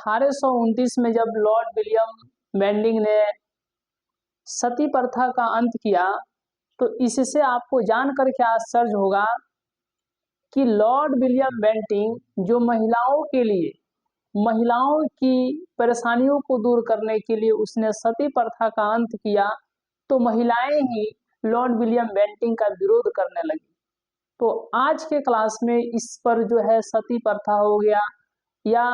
1829 में जब Lord William Bentinck ने सती प्रथा का अंत किया, तो इससे आपको जानकर क्या आश्चर्य होगा कि लॉर्ड विलियम बेंटिंग जो महिलाओं के लिए, महिलाओं की परेशानियों को दूर करने के लिए उसने सती प्रथा का अंत किया, तो महिलाएं ही लॉर्ड विलियम बेंटिंग का विरोध करने लगी। तो आज के क्लास में इस पर जो है सती प्रथा हो गया या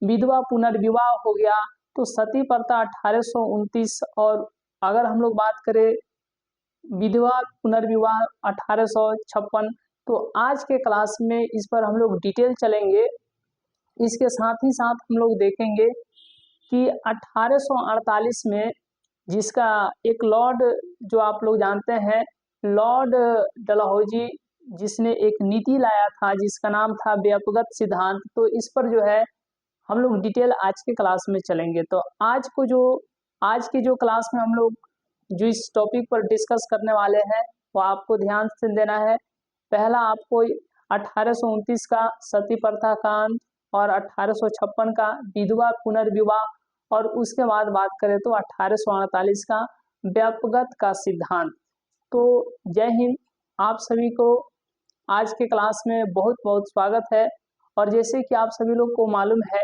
विधवा पुनर्विवाह हो गया, तो सती प्रथा 1829 और अगर हम लोग बात करें विधवा पुनर्विवाह 1856, तो आज के क्लास में इस पर हम लोग डिटेल चलेंगे। इसके साथ ही साथ हम लोग देखेंगे कि 1848 में जिसका एक लॉर्ड जो आप लोग जानते हैं लॉर्ड डलहौजी, जिसने एक नीति लाया था जिसका नाम था व्यापकगत सिद्धांत, तो इस पर जो है हम लोग डिटेल आज के क्लास में चलेंगे। तो आज की जो क्लास में हम लोग जो इस टॉपिक पर डिस्कस करने वाले हैं वो आपको ध्यान से देना है। पहला आपको 1829 का सती प्रथा का अंत और 1856 का विधवा पुनर्विवाह, और उसके बाद बात करें तो 1848 का व्यापकगत का सिद्धांत। तो जय हिंद, आप सभी को आज के क्लास में बहुत बहुत स्वागत है। और जैसे कि आप सभी लोग को मालूम है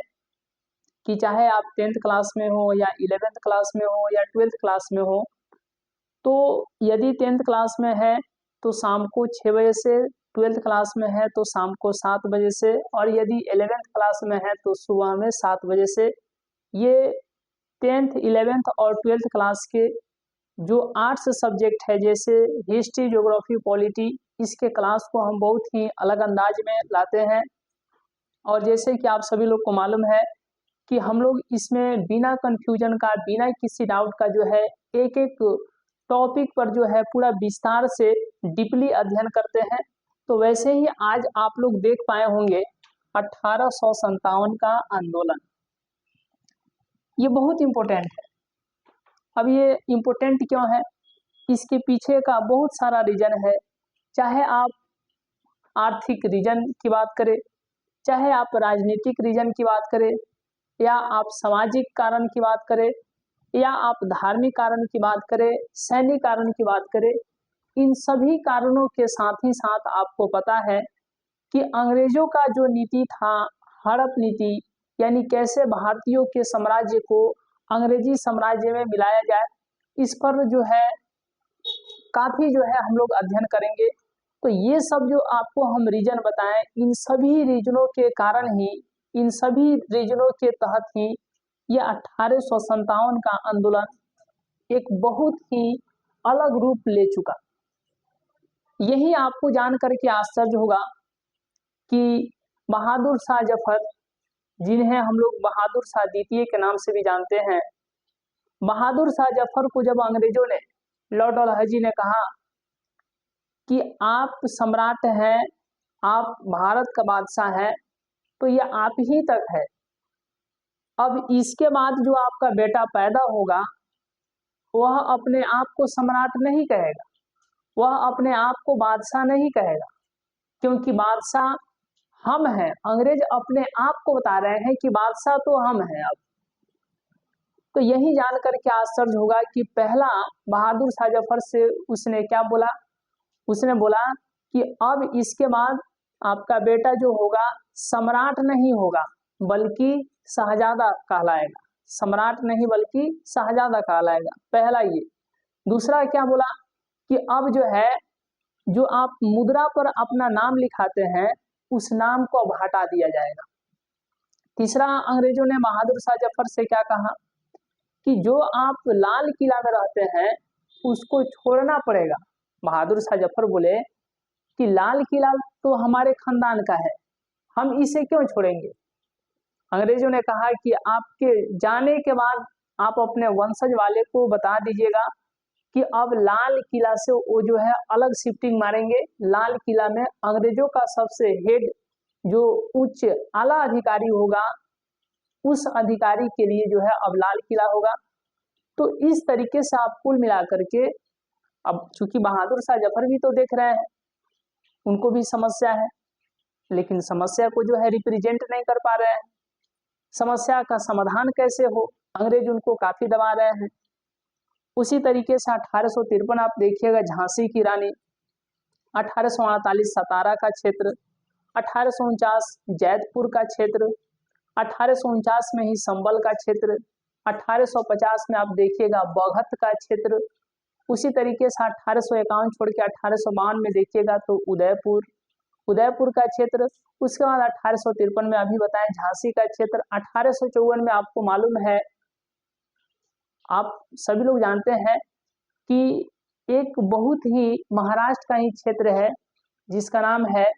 कि चाहे आप 10th क्लास में हो या 11th क्लास में हो या 12th क्लास में हो, तो यदि 10th क्लास में है तो शाम को 6 बजे से, 12th क्लास में है तो शाम को 7 बजे से, और यदि 11th क्लास में है तो सुबह में 7 बजे से। ये 10th, 11th और 12th क्लास के जो आर्ट्स सब्जेक्ट है जैसे हिस्ट्री, ज्योग्राफी, पॉलिटी, इसके क्लास को हम बहुत ही अलग अंदाज में लाते हैं। और जैसे कि आप सभी लोग को मालूम है कि हम लोग इसमें बिना कंफ्यूजन का, बिना किसी डाउट का जो है एक एक टॉपिक पर जो है पूरा विस्तार से डीपली अध्ययन करते हैं। तो वैसे ही आज आप लोग देख पाए होंगे 1857 का आंदोलन, ये बहुत इम्पोर्टेंट है। अब ये इम्पोर्टेंट क्यों है, इसके पीछे का बहुत सारा रीजन है। चाहे आप आर्थिक रीजन की बात करें, चाहे आप राजनीतिक रीजन की बात करें, या आप सामाजिक कारण की बात करें, या आप धार्मिक कारण की बात करें, सैन्य कारण की बात करें, इन सभी कारणों के साथ ही साथ आपको पता है कि अंग्रेजों का जो नीति था हड़प नीति, यानी कैसे भारतीयों के साम्राज्य को अंग्रेजी साम्राज्य में मिलाया जाए, इस पर जो है काफी जो है हम लोग अध्ययन करेंगे। तो ये सब जो आपको हम रीजन बताएं, इन सभी रीजनों के कारण ही, इन सभी रीजनों के तहत ही ये 1857 का आंदोलन एक बहुत ही अलग रूप ले चुका। यही आपको जानकर के आश्चर्य होगा कि बहादुर शाह जफर, जिन्हें हम लोग बहादुर शाह द्वितीय के नाम से भी जानते हैं, बहादुर शाह जफर को जब अंग्रेजों ने, लॉर्ड डलहौजी ने कहा कि आप सम्राट हैं, आप भारत का बादशाह हैं, तो ये आप ही तक है, अब इसके बाद जो आपका बेटा पैदा होगा वह अपने आप को सम्राट नहीं कहेगा, वह अपने आप को बादशाह नहीं कहेगा, क्योंकि बादशाह हम हैं। अंग्रेज अपने आप को बता रहे हैं कि बादशाह तो हम हैं। अब तो यही जानकर के आश्चर्य होगा कि पहला बहादुर शाह जफर से उसने क्या बोला, उसने बोला कि अब इसके बाद आपका बेटा जो होगा सम्राट नहीं होगा बल्कि शहजादा कहलाएगा, सम्राट नहीं बल्कि शहजादा कहलाएगा, पहला ये। दूसरा क्या बोला कि अब जो है जो आप मुद्रा पर अपना नाम लिखाते हैं उस नाम को अब हटा दिया जाएगा। तीसरा अंग्रेजों ने बहादुर शाह जफर से क्या कहा कि जो आप लाल किला में रहते हैं उसको छोड़ना पड़ेगा। बहादुर शाह जफर बोले कि लाल किला तो हमारे खानदान का है, हम इसे क्यों छोड़ेंगे। अंग्रेजों ने कहा कि आपके जाने के बाद आप अपने वंशज वाले को बता दीजिएगा कि अब लाल किला से वो जो है अलग शिफ्टिंग मारेंगे। लाल किला में अंग्रेजों का सबसे हेड जो उच्च आला अधिकारी होगा उस अधिकारी के लिए जो है अब लाल किला होगा। तो इस तरीके से आप कुल मिला करके, अब चूंकि बहादुर शाह जफर भी तो देख रहे हैं, उनको भी समस्या है, लेकिन समस्या को जो है रिप्रेजेंट नहीं कर पा रहे हैं। समस्या का समाधान कैसे हो, अंग्रेज उनको काफी दबा रहे हैं। उसी तरीके से 1853 आप देखिएगा झांसी की रानी, 1848 सतारा का क्षेत्र, 1849 जैतपुर का क्षेत्र, 1849 में ही संबल का क्षेत्र, 1850 में आप देखिएगा बौगत का क्षेत्र। उसी तरीके से 1851 छोड़ के 1852 में देखिएगा तो उदयपुर का क्षेत्र। उसके बाद 1853 में अभी बताएं झांसी का क्षेत्र। 1854 में आपको मालूम है, आप सभी लोग जानते हैं कि एक बहुत ही महाराष्ट्र का ही क्षेत्र है जिसका नाम है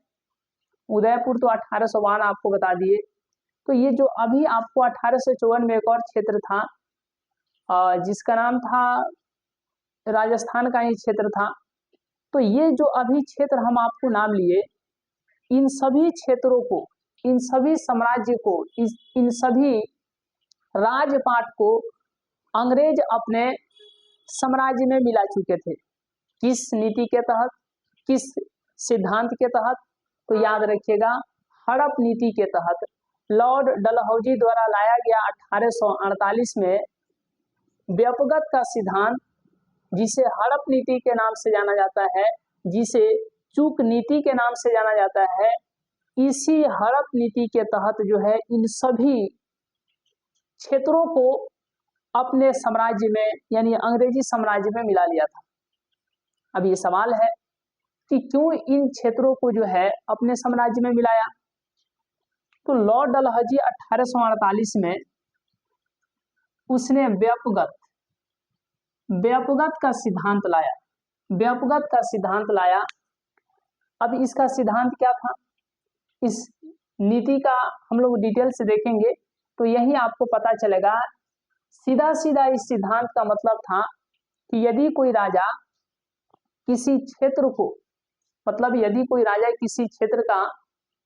उदयपुर, तो 1852 आपको बता दिए। तो ये जो अभी आपको 1854 में एक और क्षेत्र था जिसका नाम था राजस्थान का ही क्षेत्र था। तो ये जो अभी क्षेत्र हम आपको नाम लिए, इन सभी क्षेत्रों को, इन सभी साम्राज्य को, इन सभी राजपाट को अंग्रेज अपने साम्राज्य में मिला चुके थे। किस नीति के तहत, किस सिद्धांत के तहत? तो याद रखिएगा हड़प नीति के तहत। लॉर्ड डलहौजी द्वारा लाया गया 1848 में व्यपगत का सिद्धांत, जिसे हड़प नीति के नाम से जाना जाता है, जिसे चूक नीति के नाम से जाना जाता है, इसी हड़प नीति के तहत जो है इन सभी क्षेत्रों को अपने साम्राज्य में यानी अंग्रेजी साम्राज्य में मिला लिया था। अब ये सवाल है कि क्यों इन क्षेत्रों को जो है अपने साम्राज्य में मिलाया? तो लॉर्ड डलहौजी 1848 में उसने व्यापगत का सिद्धांत लाया। व्यापगत का सिद्धांत लाया। अब इसका सिद्धांत क्या था, इस नीति का हम लोग डिटेल से देखेंगे तो यही आपको पता चलेगा। सीधा सीधा इस सिद्धांत का मतलब था कि यदि कोई राजा किसी क्षेत्र को, मतलब यदि कोई राजा किसी क्षेत्र का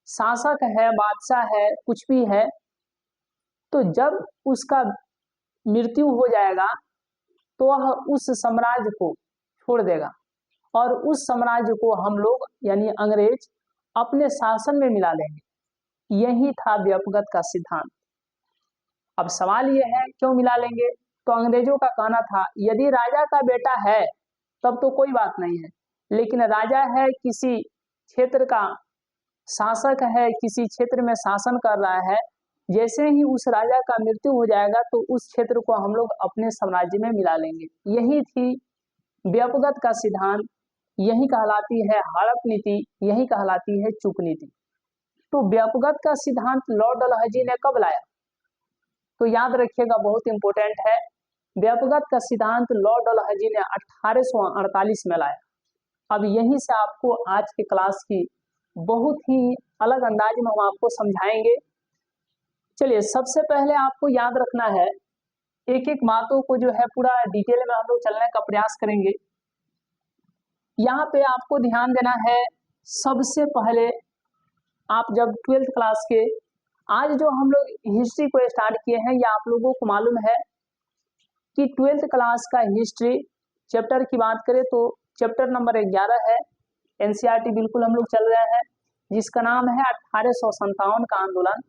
शासक है, बादशाह है, कुछ भी है, तो जब उसका मृत्यु हो जाएगा तो वह उस साम्राज्य को छोड़ देगा और उस साम्राज्य को हम लोग यानी अंग्रेज अपने शासन में मिला लेंगे। यही था व्यापगत का सिद्धांत। अब सवाल यह है क्यों मिला लेंगे? तो अंग्रेजों का कहना था यदि राजा का बेटा है तब तो कोई बात नहीं है, लेकिन राजा है, किसी क्षेत्र का शासक है, किसी क्षेत्र में शासन कर रहा है, जैसे ही उस राजा का मृत्यु हो जाएगा तो उस क्षेत्र को हम लोग अपने साम्राज्य में मिला लेंगे। यही थी व्यापगत का सिद्धांत। यही कहलाती है हड़प नीति, यही कहलाती है चूक नीति। तो व्यापगत का सिद्धांत लॉर्ड डलहौजी ने कब लाया? तो याद रखिएगा, बहुत इंपॉर्टेंट है। व्यापगत का सिद्धांत लॉर्ड डलहौजी ने 1848 में लाया। अब यहीं से आपको आज के क्लास की बहुत ही अलग अंदाज में हम आपको समझाएंगे। चलिए, सबसे पहले आपको याद रखना है, एक एक बातों को जो है पूरा डिटेल में हम लोग चलने का प्रयास करेंगे। यहाँ पे आपको ध्यान देना है, सबसे पहले आप जब 12th क्लास के आज जो हम लोग हिस्ट्री को स्टार्ट किए हैं, या आप लोगों को मालूम है कि 12th क्लास का हिस्ट्री चैप्टर की बात करें तो चैप्टर नंबर 11 है। एनसीईआरटी बिल्कुल हम लोग चल रहे हैं, जिसका नाम है 1857 का आंदोलन।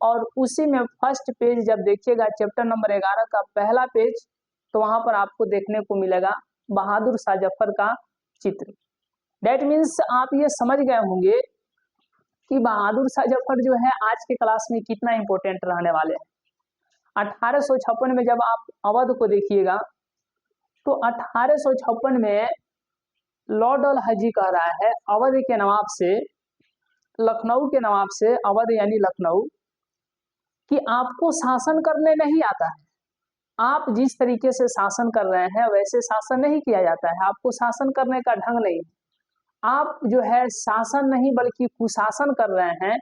और उसी में फर्स्ट पेज जब देखिएगा चैप्टर नंबर 11 का पहला पेज, तो वहां पर आपको देखने को मिलेगा बहादुर शाह जफर का चित्र। डेट मीन्स आप ये समझ गए होंगे कि बहादुर शाह जफर जो है आज के क्लास में कितना इंपॉर्टेंट रहने वाले हैं। 1856 में जब आप अवध को देखिएगा तो 1856 में लॉर्ड डलहौजी कह रहा है अवध के नवाब से, लखनऊ के नवाब से, अवध यानी लखनऊ, कि आपको शासन करने नहीं आता है। आप जिस तरीके से शासन कर रहे हैं वैसे शासन नहीं किया जाता है, आपको शासन करने का ढंग नहीं। आप जो है शासन नहीं बल्कि कुशासन कर रहे हैं,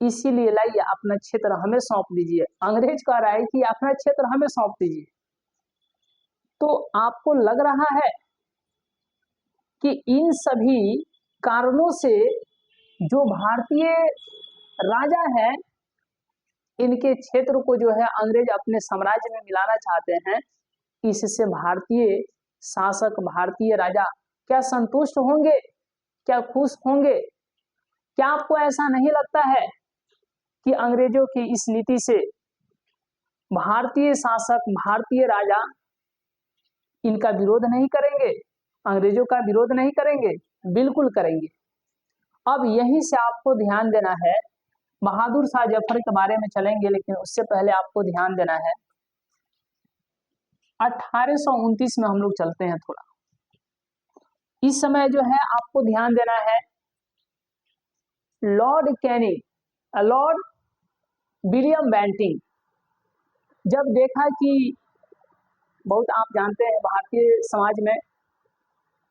इसीलिए लाइए अपना क्षेत्र हमें सौंप दीजिए। अंग्रेज कह रहा है कि अपना क्षेत्र हमें सौंप दीजिए। तो आपको लग रहा है कि इन सभी कारणों से जो भारतीय राजा हैं, इनके क्षेत्र को जो है अंग्रेज अपने साम्राज्य में मिलाना चाहते हैं। इससे भारतीय शासक, भारतीय राजा क्या संतुष्ट होंगे, क्या खुश होंगे? क्या आपको ऐसा नहीं लगता है कि अंग्रेजों की इस नीति से भारतीय शासक, भारतीय राजा इनका विरोध नहीं करेंगे, अंग्रेजों का विरोध नहीं करेंगे, बिल्कुल करेंगे। अब यहीं से आपको ध्यान देना है, बहादुर शाह जफर के बारे में चलेंगे, लेकिन उससे पहले आपको ध्यान देना है 1829 में हम लोग चलते हैं थोड़ा। इस समय जो है आपको ध्यान देना है Lord Canning, Lord William Bentinck, जब देखा कि बहुत आप जानते हैं भारतीय समाज में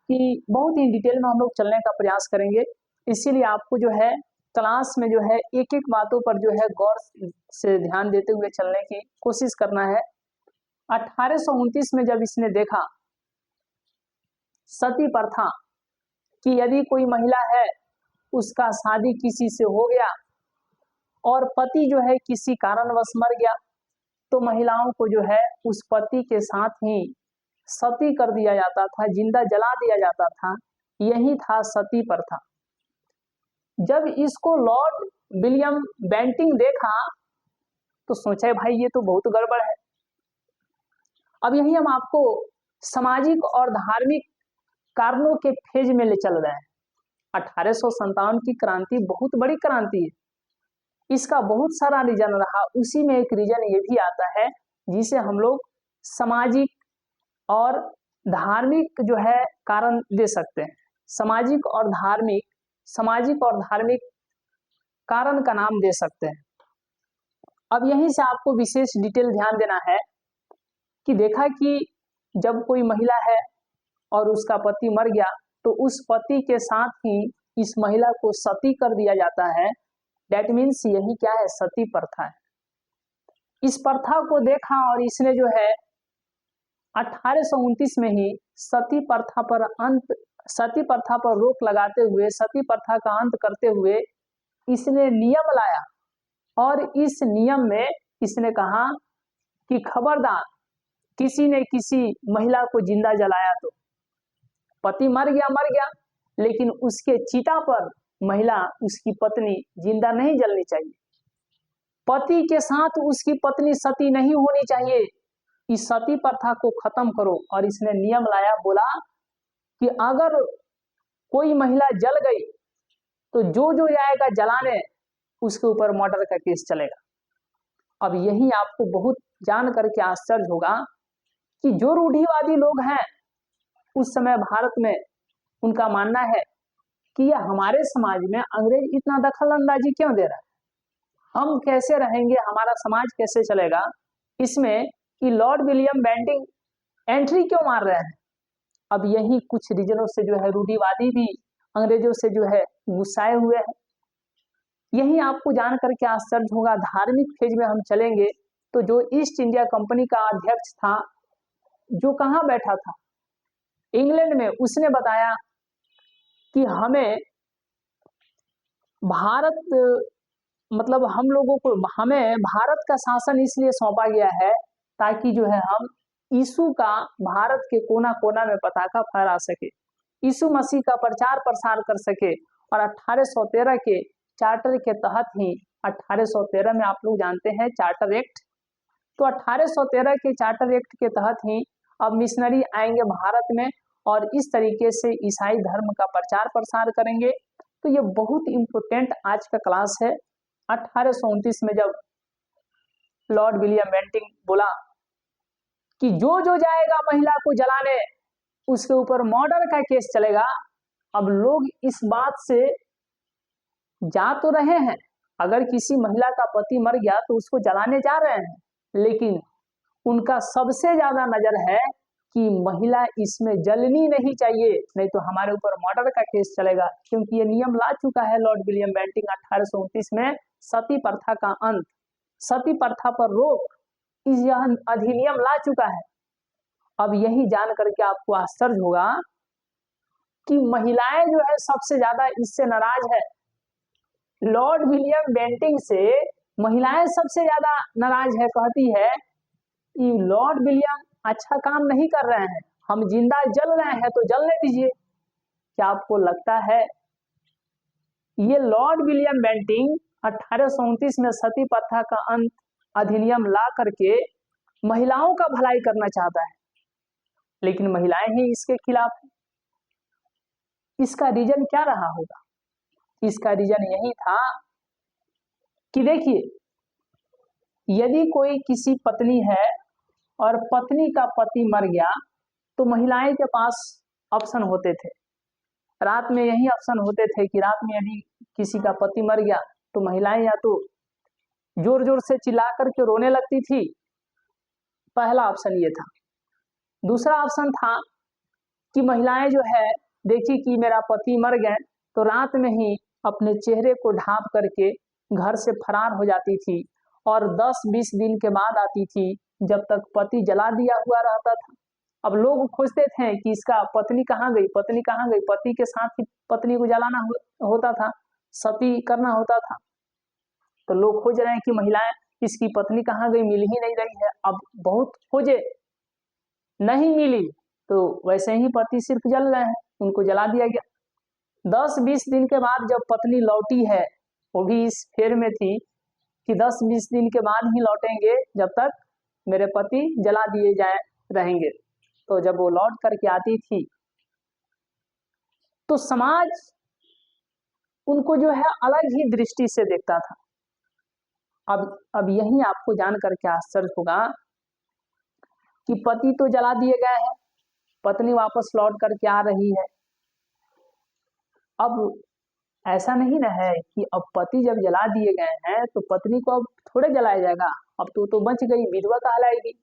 कि बहुत ही डिटेल में हम लोग चलने का प्रयास करेंगे, इसीलिए आपको जो है क्लास में जो है एक एक बातों पर जो है गौर से ध्यान देते हुए चलने की कोशिश करना है। 1829 में जब इसने देखा सती प्रथा कि यदि कोई महिला है उसका शादी किसी से हो गया और पति जो है किसी कारणवश मर गया, तो महिलाओं को जो है उस पति के साथ ही सती कर दिया जाता था, जिंदा जला दिया जाता था। यही था सती प्रथा। जब इसको लॉर्ड विलियम बेंटिंग देखा तो सोचे भाई ये तो बहुत गड़बड़ है। अब यही हम आपको सामाजिक और धार्मिक कारणों के फेज में ले चल रहे हैं। 1857 की क्रांति बहुत बड़ी क्रांति है, इसका बहुत सारा रीजन रहा, उसी में एक रीजन ये भी आता है जिसे हम लोग सामाजिक और धार्मिक जो है कारण दे सकते हैं। सामाजिक और धार्मिक कारण का नाम दे सकते हैं। अब यहीं से आपको विशेष डिटेल ध्यान देना है कि देखा कि जब कोई महिला है और उसका पति मर गया तो उस पति के साथ ही इस महिला को सती कर दिया जाता है। डेट मीन्स यही क्या है, सती प्रथा है। इस प्रथा को देखा और इसने जो है 1829 में ही सती प्रथा पर रोक लगाते हुए, सती प्रथा का अंत करते हुए इसने नियम लाया और इस नियम में इसने कहा कि खबरदार किसी ने किसी महिला को जिंदा जलाया तो पति मर गया, लेकिन उसके चिता पर महिला, उसकी पत्नी जिंदा नहीं जलनी चाहिए। पति के साथ उसकी पत्नी सती नहीं होनी चाहिए। इस सती प्रथा को खत्म करो। और इसने नियम लाया, बोला कि अगर कोई महिला जल गई तो जो जाएगा जलाने उसके ऊपर मर्डर का केस चलेगा। अब यही आपको बहुत जान करके आश्चर्य होगा कि जो रूढ़िवादी लोग हैं उस समय भारत में, उनका मानना है कि यह हमारे समाज में अंग्रेज इतना दखल अंदाजी क्यों दे रहा है, हम कैसे रहेंगे, हमारा समाज कैसे चलेगा, इसमें कि लॉर्ड विलियम बेंटिंग एंट्री क्यों मार रहे हैं। अब यही कुछ रीजनों से जो है रूढ़िवादी भी अंग्रेजों से जो है गुस्साए हुए हैं। यही आपको जान करके आश्चर्य होगा। धार्मिक फेज में हम चलेंगे तो जो ईस्ट इंडिया कंपनी का अध्यक्ष था, जो कहाँ बैठा था, इंग्लैंड में, उसने बताया कि हमें भारत का शासन इसलिए सौंपा गया है ताकि जो है हम यीशु का भारत के कोना कोना में पताका फहरा सके, यीशु मसीह का प्रचार प्रसार कर सके। और 1813 के चार्टर के तहत ही, 1813 में आप लोग जानते हैं चार्टर एक्ट, तो 1813 के चार्टर एक्ट के तहत ही अब मिशनरी आएंगे भारत में और इस तरीके से ईसाई धर्म का प्रचार प्रसार करेंगे। तो ये बहुत इंपोर्टेंट आज का क्लास है। 1829 में जब लॉर्ड विलियम बेंटिंग बोला कि जो जाएगा महिला को जलाने उसके ऊपर मर्डर का केस चलेगा, अब लोग इस बात से जा तो रहे हैं, अगर किसी महिला का पति मर गया तो उसको जलाने जा रहे हैं, लेकिन उनका सबसे ज्यादा नजर है कि महिला इसमें जलनी नहीं चाहिए, नहीं तो हमारे ऊपर मर्डर का केस चलेगा। क्योंकि ये नियम ला चुका है लॉर्ड विलियम बेंटिंग 1829 में, सती प्रथा का अंत, सती प्रथा पर रोक, यह अधिनियम ला चुका है। अब यही जान करके आपको आश्चर्य होगा कि महिलाएं जो है सबसे ज्यादा इससे नाराज है। लॉर्ड विलियम बेंटिंग से महिलाएं सबसे ज्यादा नाराज है, कहती है कि लॉर्ड विलियम अच्छा काम नहीं कर रहे हैं, हम जिंदा जल रहे हैं तो जलने दीजिए। क्या आपको लगता है ये लॉर्ड विलियम बेंटिंग 1829 में सती प्रथा का अंत अधिनियम ला करके महिलाओं का भलाई करना चाहता है, लेकिन महिलाएं ही इसके खिलाफ हैं। इसका रीजन क्या रहा होगा? इसका रीजन यही था कि देखिए, यदि कोई किसी पत्नी है और पत्नी का पति मर गया तो महिलाएं के पास ऑप्शन होते थे, रात में यही ऑप्शन होते थे कि रात में यदि किसी का पति मर गया तो महिलाएं या तो जोर जोर से चिल्ला करके रोने लगती थी, पहला ऑप्शन ये था। दूसरा ऑप्शन था कि महिलाएं जो है देखी कि मेरा पति मर गए तो रात में ही अपने चेहरे को ढांप करके घर से फरार हो जाती थी और 10-20 दिन के बाद आती थी, जब तक पति जला दिया हुआ रहता था। अब लोग खोजते थे कि इसका पत्नी कहाँ गई, पत्नी कहाँ गई, पति के साथ ही पत्नी को जलाना होता था, सती करना होता था। तो लोग खोज रहे हैं कि महिलाएं इसकी पत्नी कहाँ गई, मिल ही नहीं रही है। अब बहुत खोजे, नहीं मिली, तो वैसे ही पति सिर्फ जल रहे हैं, उनको जला दिया गया। 10-20 दिन के बाद जब पत्नी लौटी है, वो भी इस फेर में थी कि 10-20 दिन के बाद ही लौटेंगे, जब तक मेरे पति जला दिए जाए रहेंगे। तो जब वो लौट करके आती थी तो समाज उनको जो है अलग ही दृष्टि से देखता था। अब यही आपको जान करके आश्चर्य होगा कि पति तो जला दिए गए हैं, पत्नी वापस लौट करके आ रही है। अब ऐसा नहीं ना है कि अब पति जब जला दिए गए हैं तो पत्नी को अब थोड़े जलाया जाएगा, अब तो बच गई, विधवा कहलाएगी।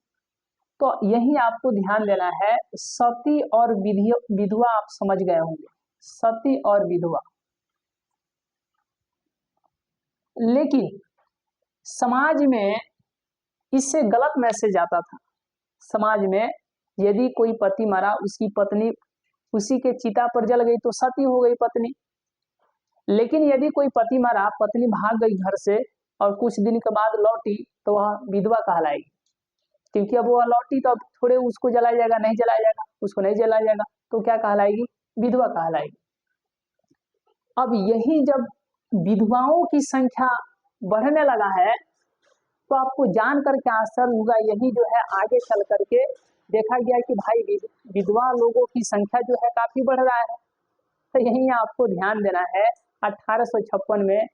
तो यही आपको ध्यान देना है, सती और विधवा आप समझ गए होंगे, सती और विधवा। लेकिन समाज में इससे गलत मैसेज आता था। समाज में यदि कोई पति मरा, उसकी पत्नी उसी के चिता पर जल गई तो सती हो गई पत्नी। लेकिन यदि कोई पति मरा, पत्नी भाग गई घर से और कुछ दिन के बाद लौटी तो वह विधवा कहलाएगी, क्योंकि अब वह लौटी तो अब थोड़े उसको जलाया जाएगा, नहीं जलाया जाएगा, उसको नहीं जलाया जाएगा, तो क्या कहलाएगी? विधवा कहलाएगी। अब यही जब विधवाओं की संख्या बढ़ने लगा है तो आपको जान करके आश्चर्य होगा, यही जो है आगे चल करके देखा गया कि भाई विधवा लोगों की संख्या जो है काफी बढ़ रहा है। तो यही आपको ध्यान देना है, 1856 में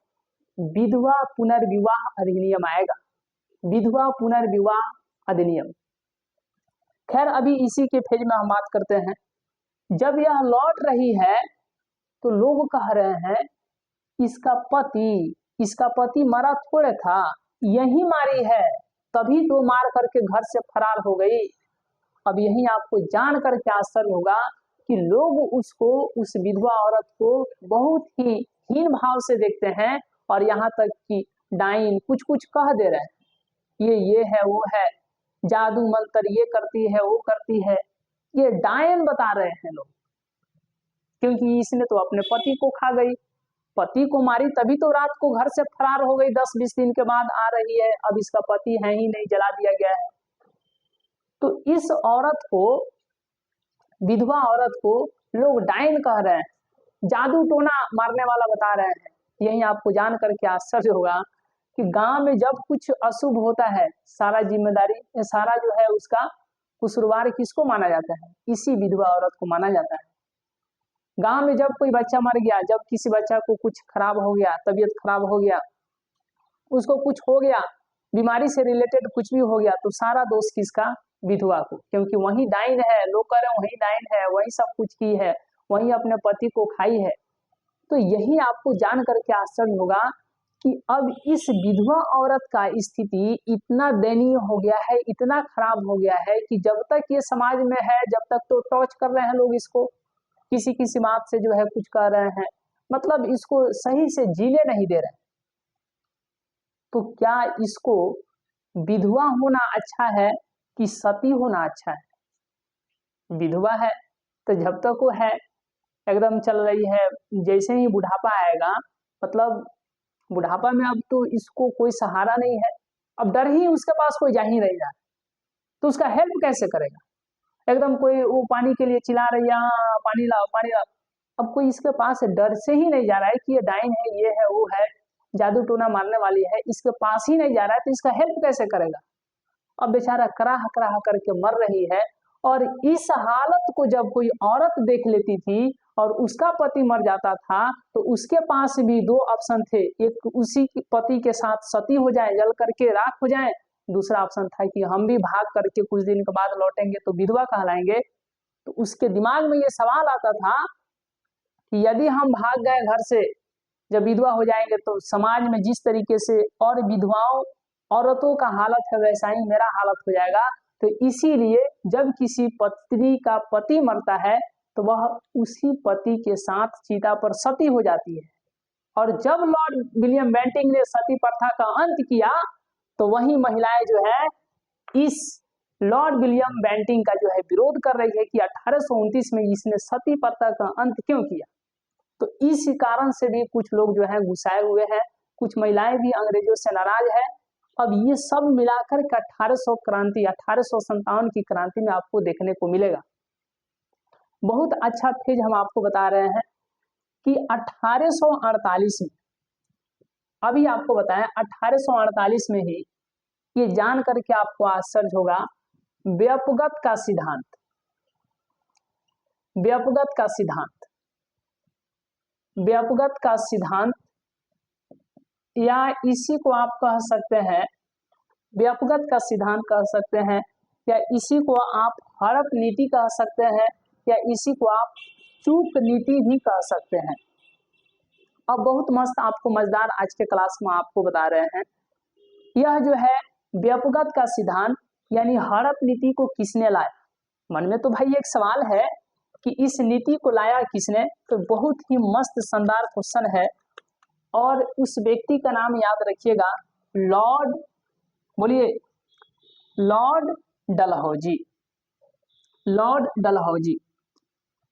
विधवा पुनर्विवाह अधिनियम आएगा, विधवा पुनर्विवाह अधिनियम। खैर अभी इसी के फेज में हम बात करते हैं। जब यह लौट रही है तो लोग कह रहे हैं इसका पति मरा थोड़े था, यही मारी है, तभी तो मार करके घर से फरार हो गई। अब यही आपको जान करके आश्चर्य होगा कि लोग उस विधवा औरत को बहुत ही हीन भाव से देखते हैं और यहाँ तक कि डाइन कुछ कुछ कह दे रहे हैं, ये है, वो है, जादू मंत्र ये करती है, वो करती है, ये डायन बता रहे हैं लोग, क्योंकि इसने तो अपने पति को खा गई, पति को मारी तभी तो रात को घर से फरार हो गई, 10-20 दिन के बाद आ रही है, अब इसका पति है ही नहीं, जला दिया गया है। तो इस औरत को, विधवा औरत को लोग डायन कह रहे हैं, जादू टोना मारने वाला बता रहे हैं। यही आपको जान करके आश्चर्य होगा कि गांव में जब कुछ अशुभ होता है, सारा जिम्मेदारी, सारा जो है उसका कसूरवार किसको माना जाता है? इसी विधवा औरत को माना जाता है। गांव में जब कोई बच्चा मर गया, जब किसी बच्चा को कुछ खराब हो गया, तबीयत खराब हो गया, उसको कुछ हो गया, बीमारी से रिलेटेड कुछ भी हो गया, तो सारा दोष किसका? विधवा को, क्योंकि वही डाइन है, लोग कह रहे हैं वही डाइन है, वही सब कुछ की है, वही अपने पति को खाई है। तो यही आपको जान करके आश्चर्य होगा कि अब इस विधवा औरत का स्थिति इतना दयनीय हो गया है, इतना खराब हो गया है कि जब तक ये समाज में है, जब तक तो टॉर्च कर रहे हैं लोग इसको, किसी किसी बात से जो है कुछ कर रहे हैं, मतलब इसको सही से जीने नहीं दे रहे। तो क्या इसको विधवा होना अच्छा है कि सती होना अच्छा है? विधवा है तो जब तक वो है एकदम चल रही है, जैसे ही बुढ़ापा आएगा, मतलब बुढ़ापा में अब तो इसको कोई सहारा नहीं है, अब डर ही उसके पास कोई जा ही नहीं रहा, तो उसका हेल्प कैसे करेगा? एकदम कोई वो पानी के लिए चिल्ला रही है, पानी लाओ पानी लाओ, अब कोई इसके पास डर से ही नहीं जा रहा है कि ये डाइन है, ये है, वो है, जादू टोना मारने वाली है, इसके पास ही नहीं जा रहा है तो इसका हेल्प कैसे करेगा। अब बेचारा कराह कराह करके मर रही है। और इस हालत को जब कोई औरत देख लेती थी और उसका पति मर जाता था तो उसके पास भी दो ऑप्शन थे, एक उसी पति के साथ सती हो जाए, जल करके राख हो जाए, दूसरा ऑप्शन था कि हम भी भाग करके कुछ दिन के बाद लौटेंगे तो विधवा कहलाएंगे। तो उसके दिमाग में ये सवाल आता था कि यदि हम भाग गए घर से, जब विधवा हो जाएंगे तो समाज में जिस तरीके से और विधवाओं औरतों का हालत है वैसा ही मेरा हालत हो जाएगा। तो इसीलिए जब किसी पत्नी का पति मरता है तो वह उसी पति के साथ चिता पर सती हो जाती है। और जब लॉर्ड विलियम बेंटिंक ने सती प्रथा का अंत किया तो वही महिलाएं जो है इस लॉर्ड विलियम बेंटिंक का जो है विरोध कर रही है कि 1829 में इसने सती प्रथा का अंत क्यों किया। तो इस कारण से भी कुछ लोग जो है गुस्साए हुए हैं, कुछ महिलाएं भी अंग्रेजों से नाराज है। अब ये सब मिलाकर के 1800 क्रांति 1857 की क्रांति में आपको देखने को मिलेगा। बहुत अच्छा फेज हम आपको बता रहे हैं कि 1848 में, अभी आपको बताएं 1848 में ही ये जान करके आपको आश्चर्य होगा, व्यापगत का सिद्धांत, व्यापगत का सिद्धांत, व्यापगत का सिद्धांत या इसी को आप कह सकते हैं व्यापगत का सिद्धांत कह सकते हैं, या इसी को आप हड़प नीति कह सकते हैं, या इसी को आप चूक नीति भी कह सकते हैं। अब बहुत मस्त आपको मजेदार आज के क्लास में आपको बता रहे हैं। यह जो है व्यापगत का सिद्धांत यानी हड़प नीति को किसने लाया। मन में तो भाई एक सवाल है कि इस नीति को लाया किसने, तो बहुत ही मस्त शानदार क्वेश्चन है और उस व्यक्ति का नाम याद रखिएगा, लॉर्ड, बोलिए, लॉर्ड डलहौजी, लॉर्ड डलहौजी।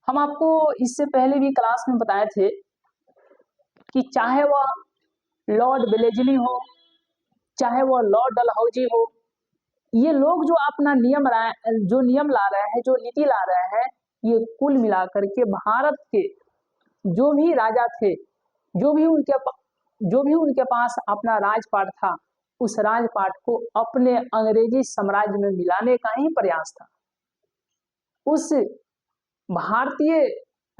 हम आपको इससे पहले भी क्लास में बताए थे कि चाहे वह लॉर्ड वेलेजली हो, चाहे वह लॉर्ड डलहौजी हो, ये लोग जो अपना नियम ला रहे हैं, जो नीति ला रहे हैं, ये कुल मिलाकर के भारत के जो भी राजा थे, जो भी उनके पास अपना राजपाट था, उस राजपाट को अपने अंग्रेजी साम्राज्य में मिलाने का ही प्रयास था। उस भारतीय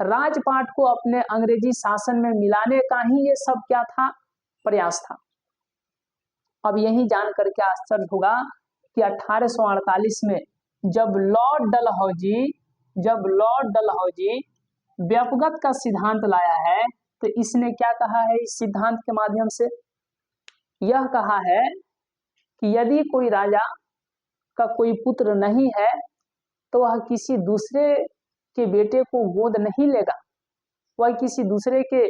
राजपाट को अपने अंग्रेजी शासन में मिलाने का ही ये सब क्या था, प्रयास था। अब यही जान करके आश्चर्य होगा कि 1848 में जब लॉर्ड डलहौजी व्यापगत का सिद्धांत लाया है तो इसने क्या कहा है, इस सिद्धांत के माध्यम से यह कहा है कि यदि कोई राजा का कोई पुत्र नहीं है तो वह किसी दूसरे के बेटे को गोद नहीं लेगा, वह किसी दूसरे के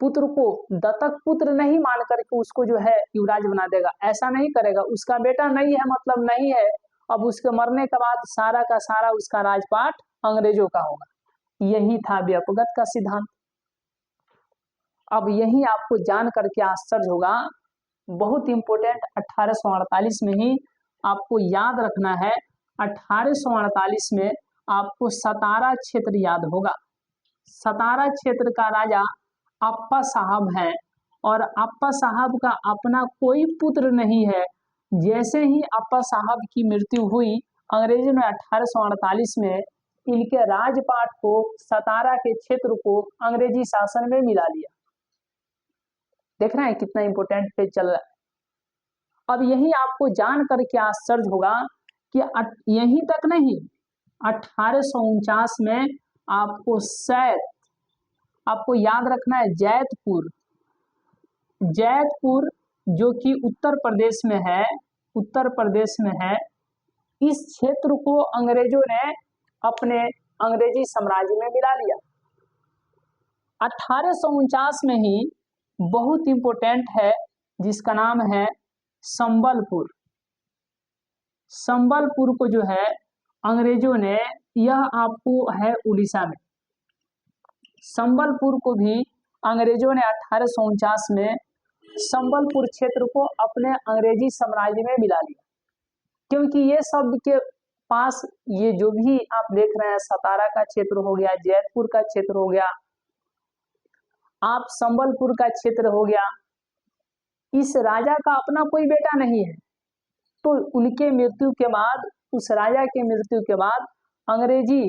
पुत्र को दत्तक पुत्र नहीं मान करके उसको जो है युवराज बना देगा, ऐसा नहीं करेगा। उसका बेटा नहीं है मतलब नहीं है, अब उसके मरने के बाद सारा का सारा उसका राजपाट अंग्रेजों का होगा। यही था व्यापगत का सिद्धांत। अब यही आपको जान करके आश्चर्य होगा, बहुत इंपॉर्टेंट 1848 में ही आपको याद रखना है। 1848 में आपको सतारा क्षेत्र याद होगा। सतारा क्षेत्र का राजा अप्पा साहब है और अप्पा साहब का अपना कोई पुत्र नहीं है। जैसे ही अप्पा साहब की मृत्यु हुई, अंग्रेजों ने 1848 में इनके राजपाट को, सतारा के क्षेत्र को अंग्रेजी शासन में मिला लिया। देख रहे हैं कितना इंपॉर्टेंट पेज चल रहा है। अब यही आपको जान करके आश्चर्य होगा कि यहीं तक नहीं, 1849 में आपको याद रखना है जैतपुर, जो कि उत्तर प्रदेश में है, इस क्षेत्र को अंग्रेजों ने अपने अंग्रेजी साम्राज्य में मिला लिया। 1849 में ही बहुत इंपॉर्टेंट है जिसका नाम है संबलपुर। संबलपुर को जो है अंग्रेजों ने, यह आपको है उड़ीसा में, संबलपुर को भी अंग्रेजों ने 1849 में संबलपुर क्षेत्र को अपने अंग्रेजी साम्राज्य में मिला लिया। क्योंकि ये सब के पास ये जो भी आप देख रहे हैं, सतारा का क्षेत्र हो गया, जैतपुर का क्षेत्र हो गया, आप संबलपुर का क्षेत्र हो गया, इस राजा का अपना कोई बेटा नहीं है। तो उनके मृत्यु के बाद, उस राजा के मृत्यु के बाद अंग्रेजी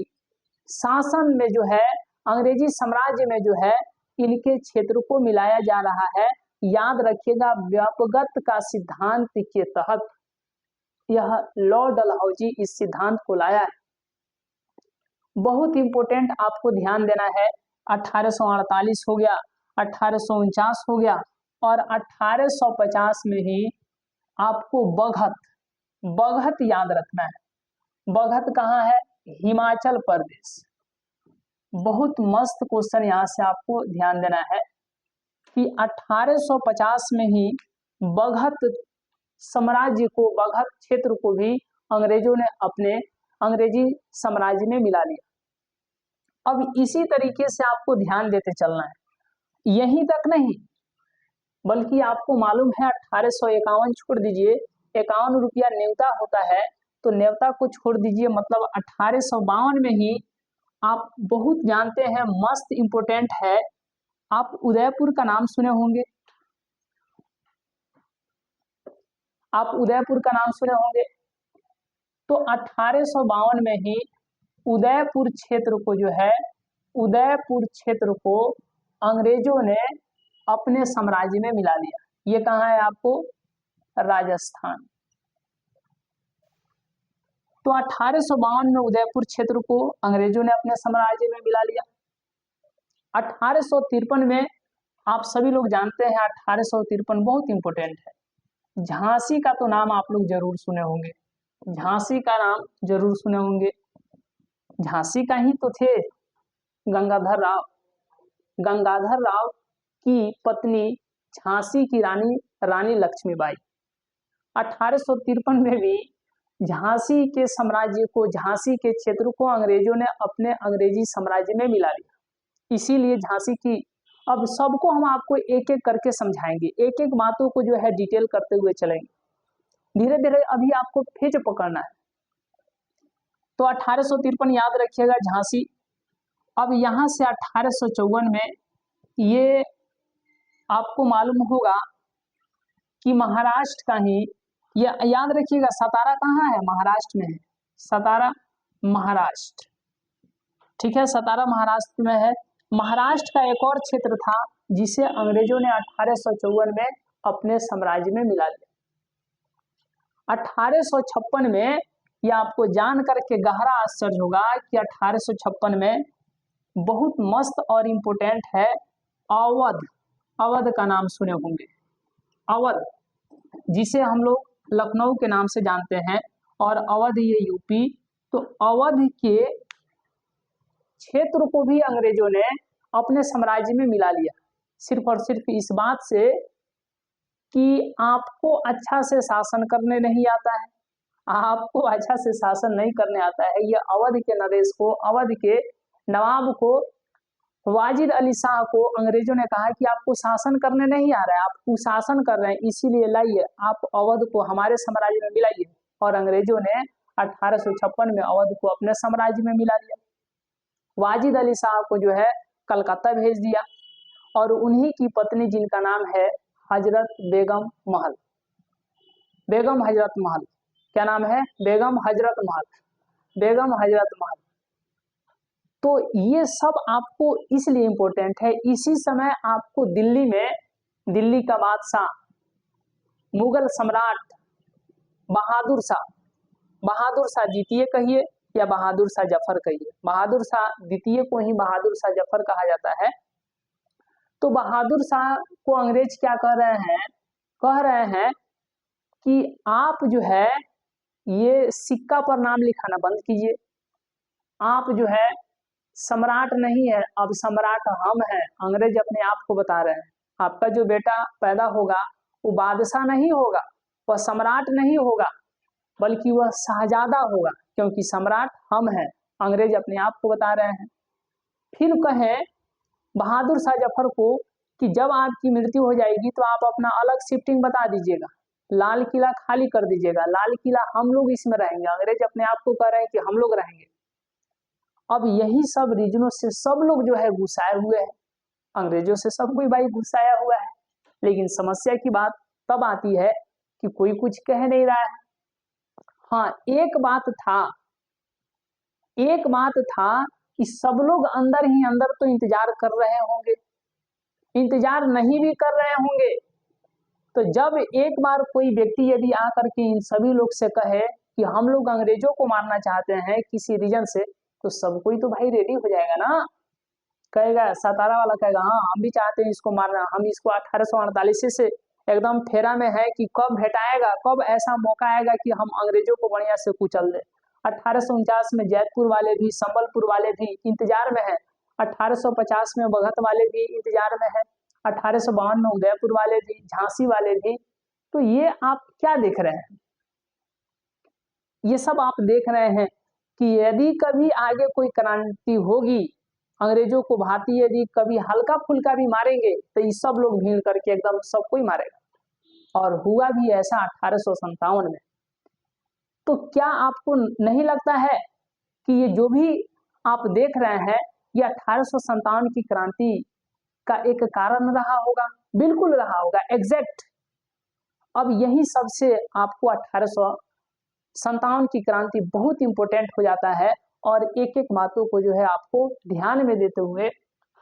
शासन में जो है, अंग्रेजी साम्राज्य में जो है, इनके क्षेत्र को मिलाया जा रहा है। याद रखिएगा, व्यापकत्व का सिद्धांत के तहत यह लॉर्ड डलहौजी इस सिद्धांत को लाया है। बहुत इंपॉर्टेंट आपको ध्यान देना है। 1848 हो गया, 1849 हो गया, और 1850 में ही आपको बगहत याद रखना है। बगहत कहाँ है? हिमाचल प्रदेश। बहुत मस्त क्वेश्चन यहाँ से आपको ध्यान देना है कि 1850 में ही बगहत साम्राज्य को, बगहत क्षेत्र को भी अंग्रेजों ने अपने अंग्रेजी साम्राज्य में मिला लिया। अब इसी तरीके से आपको ध्यान देते चलना है। यहीं तक नहीं, बल्कि आपको मालूम है 1851 छोड़ दीजिए, 51 रुपया न्योता होता है, तो न्योता को छोड़ दीजिए, मतलब 1852 में ही आप बहुत जानते हैं, मस्त इंपोर्टेंट है, आप उदयपुर का नाम सुने होंगे, आप उदयपुर का नाम सुने होंगे। तो 1852 में ही उदयपुर क्षेत्र को जो है, उदयपुर क्षेत्र को अंग्रेजों ने अपने साम्राज्य में मिला लिया। ये कहाँ है आपको? राजस्थान। तो 1852 में उदयपुर क्षेत्र को अंग्रेजों ने अपने साम्राज्य में मिला लिया। 1853 में आप सभी लोग जानते हैं, 1853 बहुत इंपॉर्टेंट है। झांसी का तो नाम आप लोग जरूर सुने होंगे, झांसी का नाम जरूर सुने होंगे। झांसी का ही तो थे गंगाधर राव। गंगाधर राव की पत्नी झांसी की रानी लक्ष्मीबाई। 1853 में भी झांसी के साम्राज्य को, झांसी के क्षेत्र को अंग्रेजों ने अपने अंग्रेजी साम्राज्य में मिला लिया। इसीलिए झांसी की, अब सबको हम आपको एक एक करके समझाएंगे, एक एक बातों को जो है डिटेल करते हुए चलेंगे धीरे धीरे। अभी आपको फेज पकड़ना है। तो 1853 याद रखिएगा, झांसी। अब यहां से 1854 में ये आपको मालूम होगा कि महाराष्ट्र का ही, ये याद रखिएगा, सतारा कहाँ है? महाराष्ट्र में है, सतारा महाराष्ट्र, ठीक है, सतारा महाराष्ट्र में है। महाराष्ट्र का एक और क्षेत्र था जिसे अंग्रेजों ने 1854 में अपने साम्राज्य में मिला लिया। 1856 में, यह आपको जान करके गहरा आश्चर्य होगा कि 1856 में बहुत मस्त और इम्पोर्टेंट है, अवध। अवध का नाम सुने होंगे, अवध, जिसे हम लोग लखनऊ के नाम से जानते हैं, और अवध ये यूपी। तो अवध के क्षेत्र को भी अंग्रेजों ने अपने साम्राज्य में मिला लिया, सिर्फ और सिर्फ इस बात से कि आपको अच्छा से शासन करने नहीं आता है, आपको अच्छा से शासन नहीं करने आता है। ये अवध के नरेश को, अवध के नवाब को, वाजिद अली शाह को अंग्रेजों ने कहा कि आपको शासन करने नहीं आ रहा है, आप कुशासन कर रहे हैं, इसीलिए लाइए आप अवध को हमारे साम्राज्य में मिलाइए। और अंग्रेजों ने 1856 में अवध को अपने साम्राज्य में मिला लिया। वाजिद अली शाह को जो है कलकत्ता भेज दिया, और उन्हीं की पत्नी जिनका नाम है हजरत बेगम महल, बेगम हजरत महल, क्या नाम है? बेगम हजरत महल, बेगम हजरत महल। तो ये सब आपको इसलिए इंपॉर्टेंट है। इसी समय आपको दिल्ली में, दिल्ली का बादशाह, मुगल सम्राट बहादुर शाह, बहादुर शाह द्वितीय कहिए या बहादुर शाह जफर कहिए, बहादुर शाह द्वितीय को ही बहादुर शाह जफर कहा जाता है। तो बहादुर शाह को अंग्रेज क्या कह रहे हैं? कह रहे हैं कि आप जो है ये सिक्का पर नाम लिखाना बंद कीजिए, आप जो है सम्राट नहीं है, अब सम्राट हम हैं। अंग्रेज अपने आप को बता रहे हैं, आपका जो बेटा पैदा होगा वो बादशाह नहीं होगा, वह सम्राट नहीं होगा, बल्कि वह शाहजादा होगा, क्योंकि सम्राट हम हैं। अंग्रेज अपने आप को बता रहे हैं। फिर कहे बहादुर शाह जफर को कि जब आपकी मृत्यु हो जाएगी तो आप अपना अलग शिफ्टिंग बता दीजिएगा, लाल किला खाली कर दीजिएगा, लाल किला हम लोग इसमें रहेंगे। अंग्रेज अपने आप को कह रहे हैं कि हम लोग रहेंगे। अब यही सब रीजनों से सब लोग जो है गुस्साए हुए हैं, अंग्रेजों से सब कोई भाई गुस्साया हुआ है। लेकिन समस्या की बात तब आती है कि कोई कुछ कह नहीं रहा है। हाँ, एक बात था कि सब लोग अंदर ही अंदर तो इंतजार कर रहे होंगे, इंतजार नहीं भी कर रहे होंगे तो जब एक बार कोई व्यक्ति यदि आकर के इन सभी लोग से कहे कि हम लोग अंग्रेजों को मारना चाहते हैं किसी रीजन से, तो सब कोई तो भाई रेडी हो जाएगा ना, कहेगा, सतारा वाला कहेगा हाँ हम भी चाहते हैं इसको मारना, हम इसको 1848 से एकदम फेरा में है कि कब भेटाएगा, कब ऐसा मौका आएगा कि हम अंग्रेजों को बढ़िया से कुचल दे। 1849 में जयपुर वाले भी, संबलपुर वाले भी इंतजार में है, 1850 में मगध वाले भी इंतजार में है, 1852 में उदयपुर वाले भी, झांसी वाले भी। तो ये आप क्या देख रहे हैं, ये सब आप देख रहे हैं कि यदि कभी आगे कोई क्रांति होगी, अंग्रेजों को भारतीय यदि कभी हल्का फुल्का भी मारेंगे तो ये सब लोग भीड़ करके एकदम सबको ही मारेगा। और हुआ भी ऐसा 1857 में। तो क्या आपको नहीं लगता है कि ये जो भी आप देख रहे हैं ये 1857 की क्रांति का एक कारण रहा होगा? बिल्कुल रहा होगा, एग्जैक्ट। अब यही सबसे आपको 1857 की क्रांति बहुत इंपॉर्टेंट हो जाता है और एक एक बातों को जो है आपको ध्यान में देते हुए,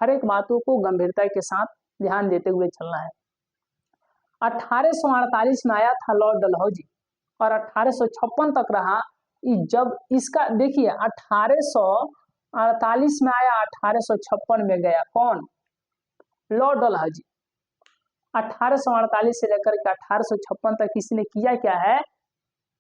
हर एक बातों को गंभीरता के साथ ध्यान देते हुए चलना है। 1848 में आया था लॉर्ड डलहौजी और 1856 तक रहा। जब इसका देखिए 1848 में आया, 1856 में गया, कौन? लॉर्ड डलहौजी। 1848 से लेकर के 1856 तक इसने किया क्या है,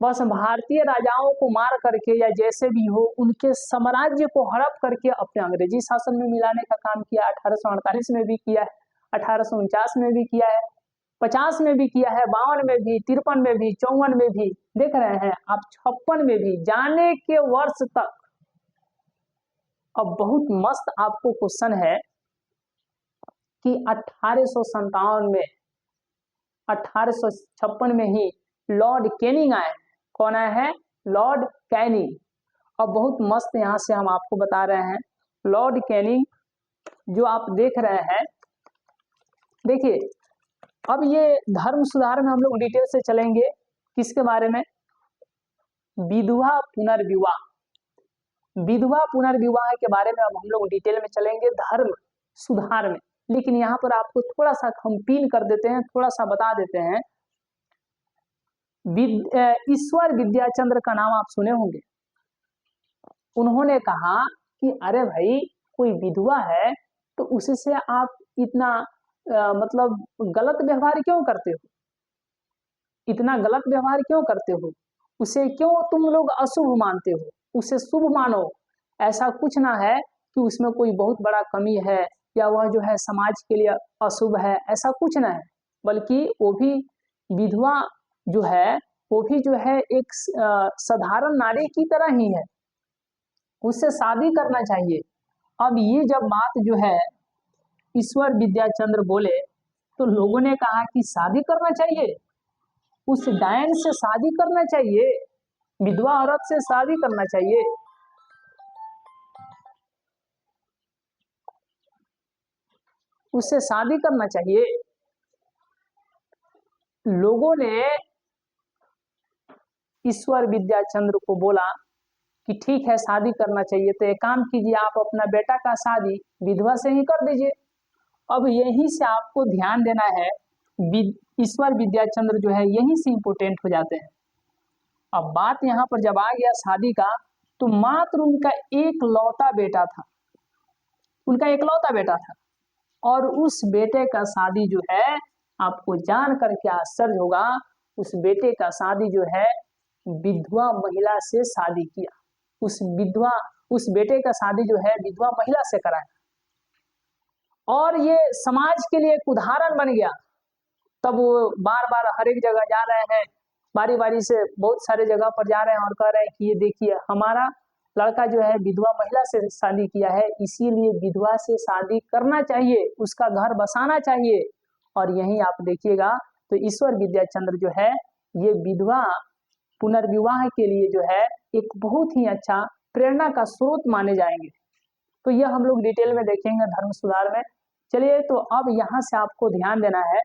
बस भारतीय राजाओं को मार करके या जैसे भी हो उनके साम्राज्य को हड़प करके अपने अंग्रेजी शासन में मिलाने का काम किया। 1848 में भी किया है, 1849 में भी किया है, 50 में भी किया है, 52 में भी, 53 में भी, 54 में भी, देख रहे हैं आप, 56 में भी, जाने के वर्ष तक। अब बहुत मस्त आपको क्वेश्चन है कि 1857 में, 1856 में ही लॉर्ड कैनिंग आए। कौन आया है? Lord Canning. अब बहुत मस्त यहां से हम आपको बता रहे हैं, लॉर्ड कैनिंग जो आप देख रहे हैं, देखिए अब ये धर्म सुधार में हम लोग डिटेल से चलेंगे। किसके बारे में? विधवा पुनर्विवाह। विधवा पुनर्विवाह के बारे में अब हम लोग डिटेल में चलेंगे धर्म सुधार में। लेकिन यहाँ पर आपको थोड़ा सा हम पिन कर देते हैं, थोड़ा सा बता देते हैं। ईश्वर विद्याचंद्र का नाम आप सुने होंगे। उन्होंने कहा कि अरे भाई कोई विधवा है तो उससे आप इतना मतलब गलत व्यवहार क्यों करते हो, इतना गलत व्यवहार क्यों करते हो, उसे क्यों तुम लोग अशुभ मानते हो, उसे शुभ मानो। ऐसा कुछ ना है कि उसमें कोई बहुत बड़ा कमी है या वह जो है समाज के लिए अशुभ है, ऐसा कुछ ना है। बल्कि वो भी विधवा जो है वो भी जो है एक साधारण नारी की तरह ही है, उससे शादी करना चाहिए। अब ये जब बात जो है ईश्वर विद्याचंद्र बोले तो लोगों ने कहा कि शादी करना चाहिए, उस डायन से शादी करना चाहिए, विधवा औरत से शादी करना चाहिए। उससे शादी करना चाहिए। लोगों ने ईश्वर विद्याचंद्र को बोला कि ठीक है शादी करना चाहिए, तो एक काम कीजिए आप अपना बेटा का शादी विधवा से ही कर दीजिए। अब यहीं से आपको ध्यान देना है, ईश्वर विद्याचंद्र जो है यहीं से इंपोर्टेंट हो जाते हैं। अब बात यहाँ पर जब आ गया शादी का, तो मात्र उनका एक लौता बेटा था, उनका एकलौता बेटा था, और उस बेटे का शादी जो है आपको जान करके आश्चर्य होगा, उस बेटे का शादी जो है विधवा महिला से शादी किया। उस बेटे का शादी जो है विधवा महिला से कराया और ये समाज के लिए एक उदाहरण बन गया। तब वो बार बार हर एक जगह जा रहे हैं, बारी बारी से बहुत सारे जगह पर जा रहे हैं और कह रहे हैं कि ये देखिए हमारा लड़का जो है विधवा महिला से शादी किया है, इसीलिए विधवा से शादी करना चाहिए, उसका घर बसाना चाहिए। और यहीं आप देखिएगा तो ईश्वर विद्याचंद्र जो है ये विधवा पुनर्विवाह के लिए जो है एक बहुत ही अच्छा प्रेरणा का स्रोत माने जाएंगे। तो यह हम लोग डिटेल में देखेंगे धर्म सुधार में। चलिए, तो अब यहाँ से आपको ध्यान देना है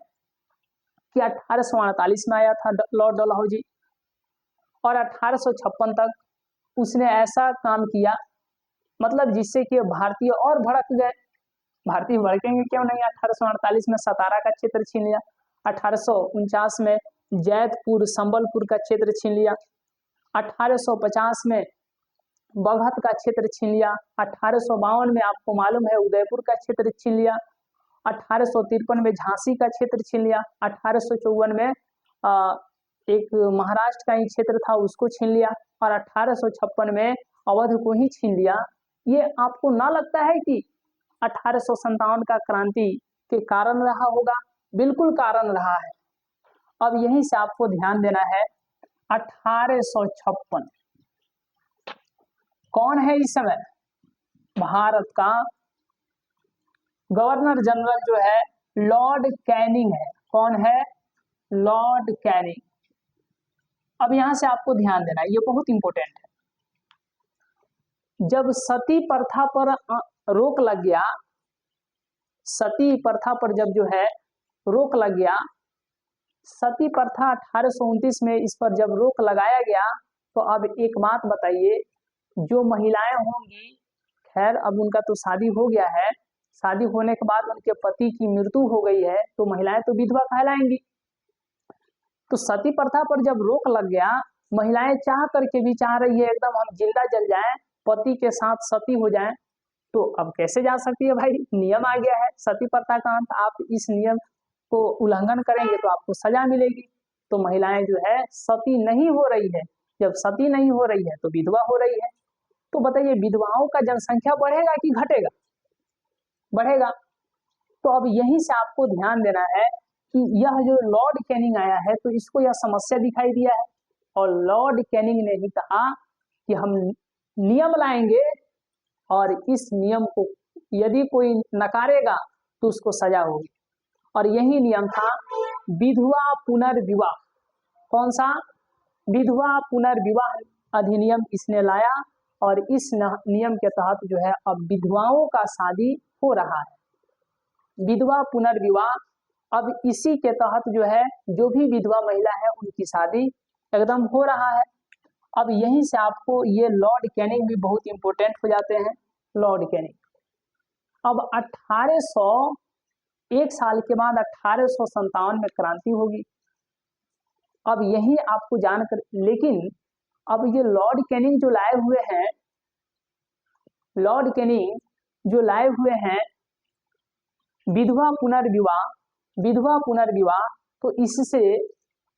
कि 1848 में आया था लॉर्ड डलहौजी, और 1856 तक उसने ऐसा काम किया, मतलब जिससे कि भारतीय और भड़क गए। भारतीय भड़केंगे क्यों नहीं? 1848 में सतारा का क्षेत्र छीन लिया, 1849 में जैतपुर संबलपुर का क्षेत्र छीन लिया, 1850 में बगहत का क्षेत्र छीन लिया, 1852 में आपको मालूम है उदयपुर का क्षेत्र छीन लिया, 1853 में झांसी का क्षेत्र छीन लिया, 1854 में एक महाराष्ट्र का ही क्षेत्र था उसको छीन लिया, और 1856 में अवध को ही छीन लिया। ये आपको ना लगता है कि 1857 का क्रांति के कारण रहा होगा? बिल्कुल कारण रहा है। अब यहीं से आपको ध्यान देना है, 1856 कौन है इस समय? भारत का गवर्नर जनरल जो है लॉर्ड कैनिंग है। कौन है? Lord Canning. अब यहां से आपको ध्यान देना है, ये बहुत इंपॉर्टेंट है। जब सती प्रथा पर रोक लग गया, सती प्रथा पर जब जो है रोक लग गया, सती प्रथा 1829 में इस पर जब रोक लगाया गया, तो अब एक बात बताइए, जो महिलाएं होंगी, खैर अब उनका तो शादी हो गया है, शादी होने के बाद उनके पति की मृत्यु हो गई है, तो महिलाएं तो विधवा कहलाएंगी। तो सती प्रथा पर जब रोक लग गया, महिलाएं चाह करके भी चाह रही है एकदम हम जिंदा जल जाएं, पति के साथ सती हो जाएं, तो अब कैसे जा सकती है भाई? नियम आ गया है सती प्रथा का अंत, आप इस नियम को उल्लंघन करेंगे तो आपको सजा मिलेगी। तो महिलाएं जो है सती नहीं हो रही है, जब सती नहीं हो रही है तो विधवा हो रही है। तो बताइए विधवाओं का जनसंख्या बढ़ेगा कि घटेगा? बढ़ेगा। तो अब यहीं से आपको ध्यान देना है कि यह जो लॉर्ड कैनिंग आया है, तो इसको यह समस्या दिखाई दिया है, और लॉर्ड कैनिंग ने ही कहा कि हम नियम लाएंगे, और इस नियम को यदि कोई नकारेगा तो उसको सजा होगी। और यही नियम था विधवा पुनर्विवाह। कौन सा? विधवा पुनर्विवाह अधिनियम इसने लाया, और इस नियम के तहत जो है अब विधवाओं का शादी हो रहा है। विधवा पुनर्विवाह, अब इसी के तहत जो है जो भी विधवा महिला है उनकी शादी एकदम हो रहा है। अब यहीं से आपको ये लॉर्ड कैनिंग भी बहुत इंपॉर्टेंट हो जाते हैं। लॉर्ड कैनिंग अब 1 साल के बाद 1857 में क्रांति होगी। अब यही आपको जानकर, लेकिन अब ये लॉर्ड कैनिंग जो लाए हुए हैं, लॉर्ड कैनिंग जो लाए हुए हैं विधवा पुनर्विवाह, विधवा पुनर्विवाह, तो इससे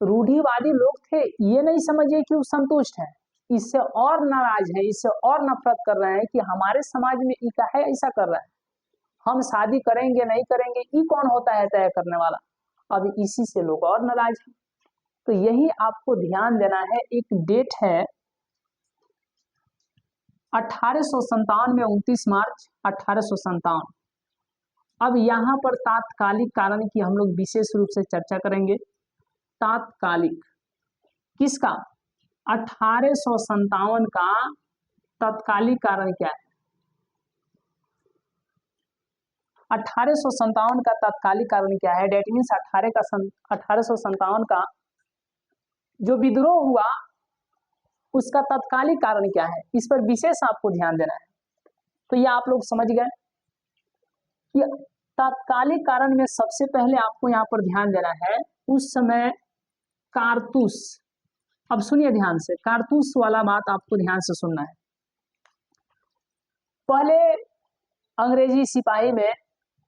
रूढ़िवादी लोग थे, ये नहीं समझिए कि वो संतुष्ट हैं, इससे और नाराज हैं, इससे और नफरत कर रहे हैं कि हमारे समाज में ये है ऐसा कर रहा है, हम शादी करेंगे नहीं करेंगे, ये कौन होता है तय करने वाला। अब इसी से लोग और नाराज हैं। तो यही आपको ध्यान देना है। एक डेट है 1857 में 29 मार्च 1857। अब यहाँ पर तात्कालिक कारण की हम लोग विशेष रूप से चर्चा करेंगे। तात्कालिक किसका? 1857 का तात्कालिक कारण क्या है? 1857 का तात्कालिक कारण क्या है? डेट मीन्स 1857 का जो विद्रोह हुआ उसका तात्कालिक कारण क्या है, इस पर विशेष आपको ध्यान देना है। तो ये आप लोग समझ गए कि तात्कालिक कारण में सबसे पहले आपको यहाँ पर ध्यान देना है, उस समय कारतूस, अब सुनिए ध्यान से, कारतूस वाला बात आपको ध्यान से सुनना है। पहले अंग्रेजी सिपाही में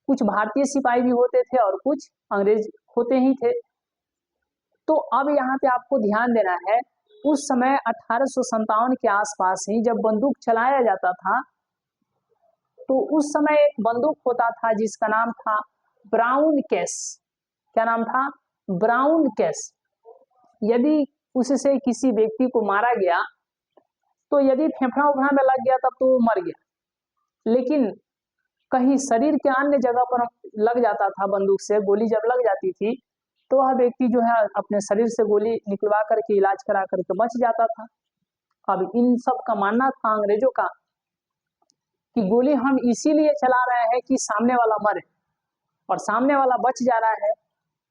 कुछ भारतीय सिपाही भी होते थे और कुछ अंग्रेज होते ही थे। तो अब यहाँ पे आपको ध्यान देना है, उस समय 1857 के आसपास ही जब बंदूक चलाया जाता था, तो उस समय एक बंदूक होता था जिसका नाम था ब्राउन केस। क्या नाम था? Brown case. यदि उससे किसी व्यक्ति को मारा गया, तो यदि फेफड़ा उफड़ा में लग गया तब तो वो मर गया, लेकिन कहीं शरीर के अन्य जगह पर लग जाता था, बंदूक से गोली जब लग जाती थी, तो वह व्यक्ति जो है अपने शरीर से गोली निकलवा करके इलाज करा करके बच जाता था। अब इन सब का मानना था अंग्रेजों का कि गोली हम इसीलिए चला रहे हैं कि सामने वाला मरे, और सामने वाला बच जा रहा है,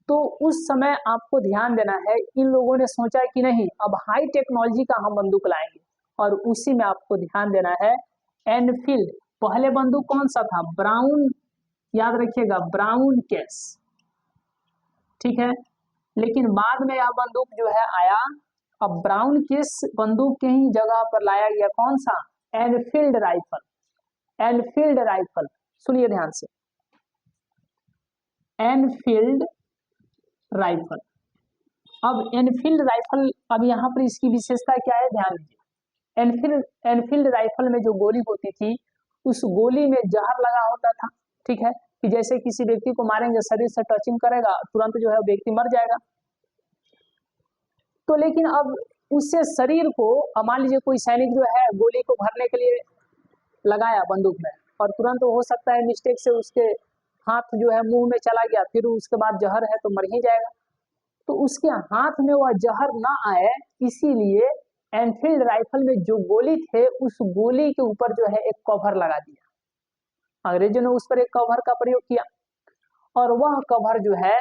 तो उस समय आपको ध्यान देना है, इन लोगों ने सोचा कि नहीं अब हाई टेक्नोलॉजी का हम बंदूक लाएंगे, और उसी में आपको ध्यान देना है एनफील्ड। पहले बंदूक कौन सा था? ब्राउन, याद रखिएगा ब्राउन केस, ठीक है। लेकिन बाद में यह बंदूक जो है आया, अब ब्राउन केस बंदूक के ही जगह पर लाया गया कौन सा? Enfield rifle. एनफील्ड राइफल, सुनिए ध्यान से, एनफील्ड राइफल। अब एनफील्ड राइफल, अब यहाँ पर इसकी विशेषता क्या है, ध्यान दीजिए। एनफील्ड राइफल में जो गोली होती थी, उस गोली में जहर लगा होता था, ठीक है, कि जैसे किसी व्यक्ति को मारेंगे, शरीर से टचिंग करेगा, तुरंत जो है व्यक्ति मर जाएगा। तो लेकिन अब उससे शरीर को, मान लीजिए कोई सैनिक जो है गोली को भरने के लिए लगाया बंदूक में, और तुरंत हो सकता है मिस्टेक से उसके हाथ जो है मुंह में चला गया, फिर उसके बाद जहर है तो मर ही जाएगा। तो उसके हाथ में वह जहर ना आए, इसीलिए एनफील्ड राइफल में जो गोली थे, उस गोली के ऊपर जो है एक कवर लगा दिया। अंग्रेजों ने उस पर एक कवर का प्रयोग किया, और वह कवर जो है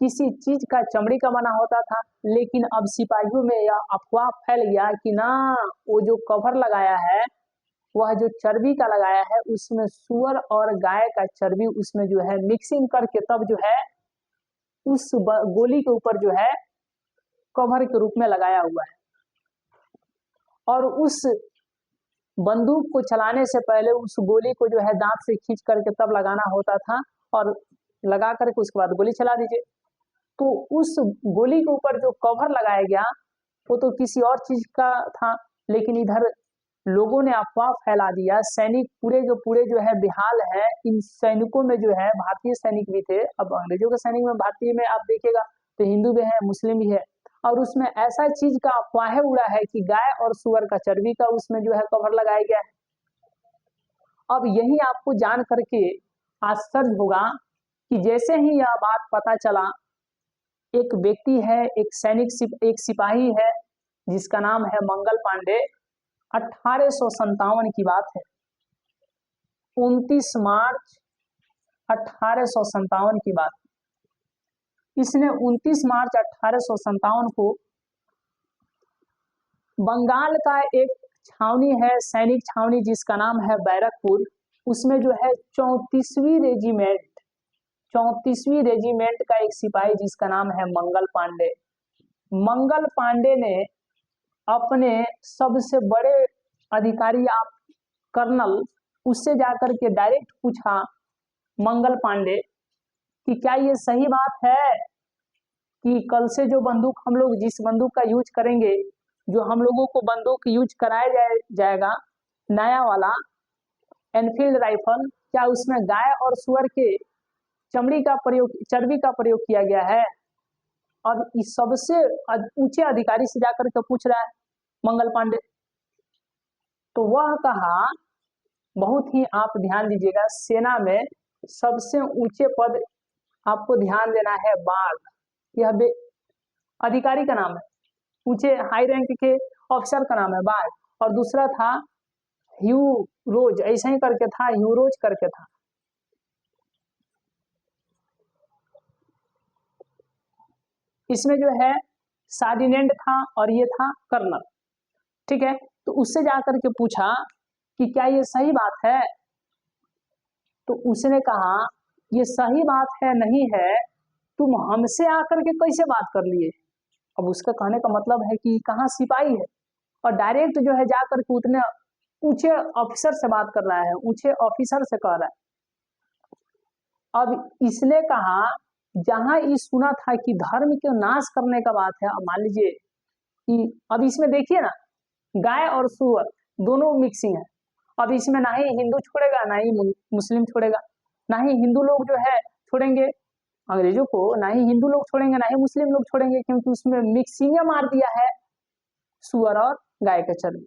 किसी चीज का, चमड़ी का बना होता था। लेकिन अब सिपाहियों में यह अफवाह फैल गया कि ना, वो जो कवर लगाया है, वह जो चर्बी का लगाया है, उसमें सुअर और गाय का चर्बी उसमें जो है मिक्सिंग करके तब जो है उस गोली के ऊपर जो है कवर के रूप में लगाया हुआ है। और उस बंदूक को चलाने से पहले उस गोली को जो है दांत से खींच करके तब लगाना होता था, और लगा करके उसके बाद गोली चला दीजिए। तो उस गोली के ऊपर जो कवर लगाया गया वो तो किसी और चीज का था, लेकिन इधर लोगों ने अफवाह फैला दिया, सैनिक पूरे के पूरे जो है बेहाल है। इन सैनिकों में जो है भारतीय सैनिक भी थे। अब अंग्रेजों के सैनिक में, भारतीय में आप देखिएगा तो हिंदू भी है, मुस्लिम भी है, और उसमें ऐसा चीज का अफवाह उड़ा है कि गाय और सुअर का चर्बी का उसमें जो है कवर लगाया गया है। अब यही आपको जान करके आश्चर्य होगा कि जैसे ही यह बात पता चला, एक व्यक्ति है, एक सैनिक, एक सिपाही है जिसका नाम है मंगल पांडे। 1857 की बात है, 29 मार्च 1857 की बात। इसने 29 मार्च 1857 को बंगाल का एक छावनी है, सैनिक छावनी, जिसका नाम है बैरकपुर, उसमें जो है 34वीं रेजिमेंट का एक सिपाही जिसका नाम है मंगल पांडे। मंगल पांडे ने अपने सबसे बड़े अधिकारी, आप कर्नल, उससे जाकर के डायरेक्ट पूछा मंगल पांडे कि क्या ये सही बात है कि कल से जो बंदूक हम लोग, जिस बंदूक का यूज करेंगे, जो हम लोगों को बंदूक यूज कराया जाएगा नया वाला एनफील्ड राइफल, क्या उसमें गाय और सुअर के चमड़ी का प्रयोग, चर्बी का प्रयोग किया गया है? अब इस सबसे ऊंचे अधिकारी से जाकर के पूछ रहा है मंगल पांडे। तो वह कहा, बहुत ही आप ध्यान दीजिएगा, सेना में सबसे ऊंचे पद आपको ध्यान देना है, बाघ, यह अधिकारी का नाम है, ऊंचे हाई रैंक के ऑफिसर का नाम है बाघ। और दूसरा था ह्यू रोज, ऐसा ही करके था, ह्यू रोज करके था। इसमें जो है सार्डिनेंट था और ये था कर्नल, ठीक है। तो उससे जाकर के पूछा कि क्या ये सही बात है? तो उसने कहा ये सही बात है नहीं है, तुम हमसे आकर के कैसे बात कर लिए? अब उसका कहने का मतलब है कि कहाँ सिपाही है और डायरेक्ट जो है जाकर के उतने ऊंचे ऑफिसर से बात कर रहा है, ऊंचे ऑफिसर से कह रहा है। अब इसने कहा, जहां ये सुना था कि धर्म के नाश करने का बात है, अब मान लीजिए कि अब इसमें देखिए ना, गाय और सुअर दोनों मिक्सिंग है। अब इसमें ना ही हिंदू छोड़ेगा, ना ही मुस्लिम छोड़ेगा, ना ही हिंदू लोग जो है छोड़ेंगे अंग्रेजों को, ना ही हिंदू लोग छोड़ेंगे, ना ही मुस्लिम लोग छोड़ेंगे, क्योंकि उसमें मिक्सिंग मार दिया है सुअर और गाय के चर्बी,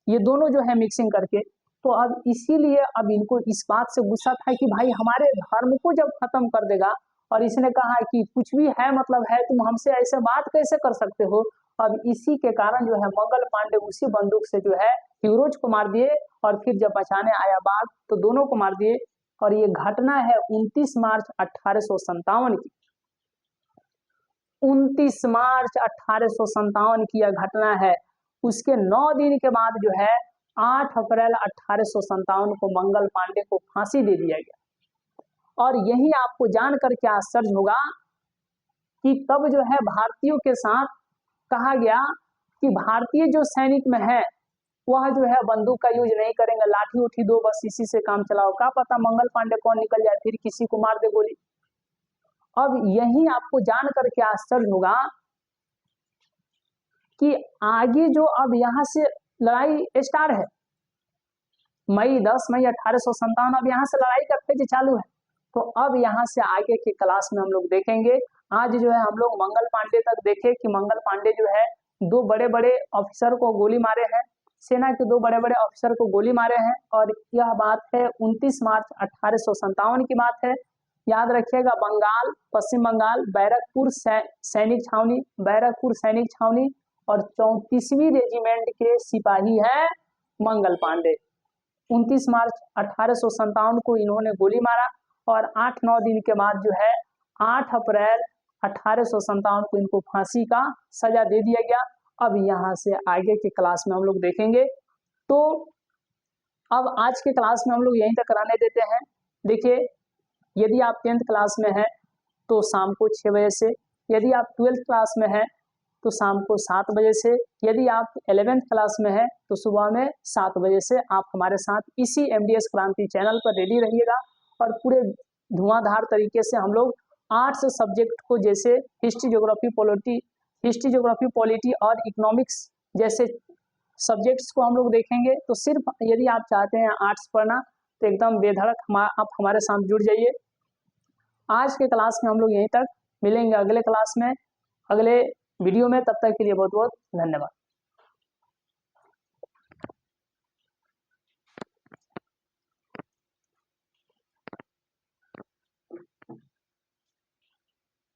ये दोनों जो है मिक्सिंग करके। तो अब इसीलिए अब इनको इस बात से गुस्सा था कि भाई हमारे धर्म को जब खत्म कर देगा, और इसने कहा कि कुछ भी है मतलब है, तुम हमसे ऐसे बात कैसे कर सकते हो। अब इसी के कारण जो है मंगल पांडे उसी बंदूक से जो है ह्यूरोज को मार दिए, और फिर जब बचाने आया बाघ तो दोनों को मार दिए। और ये घटना है 29 मार्च 1857 की। 29 मार्च 1857 की यह घटना है। उसके 9 दिन के बाद जो है 8 अप्रैल 1857 को मंगल पांडे को फांसी दे दिया गया। और यही आपको जान करके आश्चर्य होगा कि तब जो है भारतीयों के साथ कहा गया कि भारतीय जो सैनिक में है वह जो है बंदूक का यूज नहीं करेंगे, लाठी उठी दो बस इसी से काम चलाओ, क्या पता मंगल पांडे कौन निकल जाए फिर किसी को मार दे गोली। अब यही आपको जान करके आश्चर्य होगा कि आगे जो अब यहां से लड़ाई स्टार्ट है, 10 मई 1857 अब यहाँ से लड़ाई का फेज चालू है। तो अब यहाँ से आगे की क्लास में हम लोग देखेंगे। आज जो है हम लोग मंगल पांडे तक देखे कि मंगल पांडे जो है 2 बड़े बड़े ऑफिसर को गोली मारे हैं, सेना के 2 बड़े बड़े ऑफिसर को गोली मारे हैं। और यह बात है 29 मार्च 1857 की बात है। याद रखिएगा, बंगाल, पश्चिम बंगाल, बैरकपुर सैनिक छावनी, बैरकपुर सैनिक छावनी और 34वीं रेजिमेंट के सिपाही है मंगल पांडे। 29 मार्च 1857 को इन्होंने गोली मारा और 8-9 दिन के बाद जो है 8 अप्रैल 1857 को इनको फांसी का सजा दे दिया गया। अब यहाँ से आगे के क्लास में हम लोग देखेंगे। तो अब आज के क्लास में हम लोग यहीं तक कराने देते हैं। देखिए, यदि आप 10th क्लास में हैं तो शाम को 6 बजे से, यदि आप 12th क्लास में हैं तो शाम को 7 बजे से, यदि आप 11th क्लास में हैं तो सुबह में 7 बजे से आप हमारे साथ इसी MDS क्रांति चैनल पर रेडी रहिएगा। और पूरे धुआंधार तरीके से हम लोग आर्ट्स सब्जेक्ट को, जैसे हिस्ट्री, ज्योग्राफी, पॉलिटी और इकोनॉमिक्स जैसे सब्जेक्ट्स को हम लोग देखेंगे। तो सिर्फ यदि आप चाहते हैं आर्ट्स पढ़ना तो एकदम बेधड़क आप हमारे साथ जुड़ जाइए। आज के क्लास में हम लोग यहीं तक मिलेंगे अगले क्लास में, अगले वीडियो में। तब तक के लिए बहुत बहुत धन्यवाद।